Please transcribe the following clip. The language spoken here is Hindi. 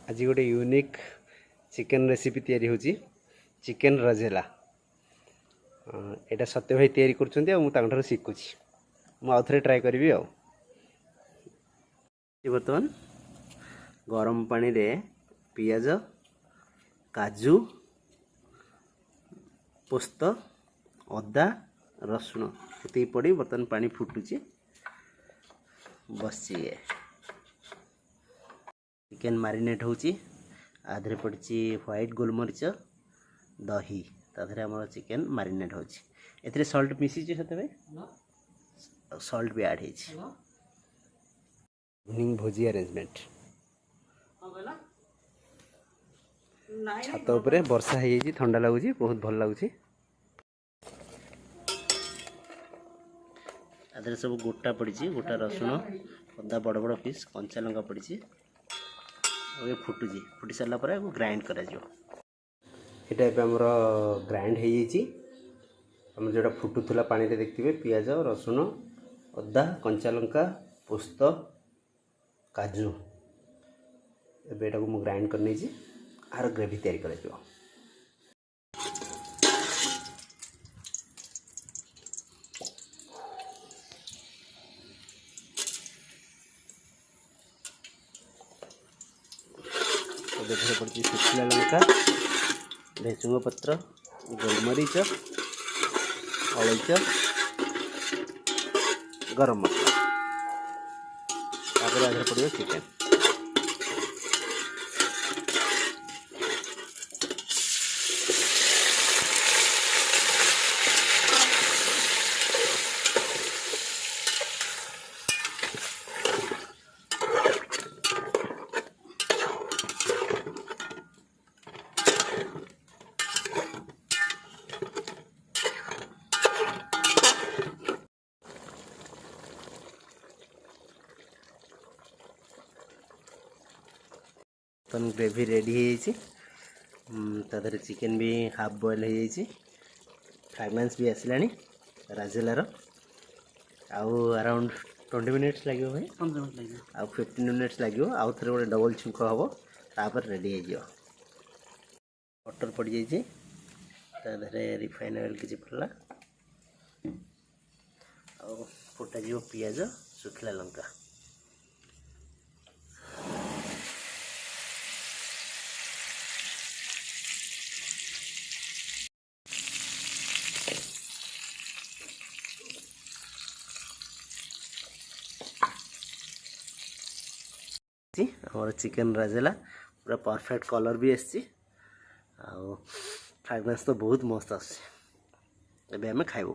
आज गोटे यूनिक चिकेन रेसिपी तैयारी होची चिकेन रजेला। एटा सत्य भाई तैयारी करछन्ती आ मु तांठार शिखुची मु आउथरे ट्राई करबी आ। बर्तमान गरम पानी रे पियाज काजू पोस्त अदा रसुण ये पड़ी बर्तमान पानी फुटुची बस चिकेन मारिनेट होची आधे पड़ी व्हाइट गोलमरीच दही ताधरे आम चिकेन मारिनेट होची एथरे सॉल्ट मिसी सते भाई सॉल्ट भी ऐड होची। इवनिंग भोजी अरेंजमेंट छात उपरे वर्षा हो जाइए ठंडा लगुच बहुत भल लगुच। आधे सब गोटा पड़ी गोटा रसुण अदा बड़ बड़ पीस कंचा लंका पड़ी फुटुची फुटी सारा पर ग्राइंड कर ग्राइंड हो जोटा फुटुला पानी रे देखिए पियाज रसुण अदा कंचा लंका पोस्त काजू एटा को ग्राइंड कर आर ग्रेवी तैयारी कर पड़ी शुखला लंका भेसुंग पत्र गोलमरीच अलैच गरम मसला आगे पड़े चिकेन ग्रेवी रेडी हो चिकेन भी हाफ बॉयल हो फ्रेगनेंस भी आसला राजेलार आउ अराउंड 20 मिनिट्स लगे भाई 15 मिनट लगे आउ 15 मिनिट्स लगे आउ थे गोटे डबल छुंक हम तापर रेडी हो बटर पड़ जाइए रिफाइन ऑयल किसी पड़ा आउ फुटा जी पियाज शुखला लंका हमारा चिकेन राजेला पूरा परफेक्ट कलर भी आसी फ्रेगनेंस तो बहुत मस्त आस खाइबू।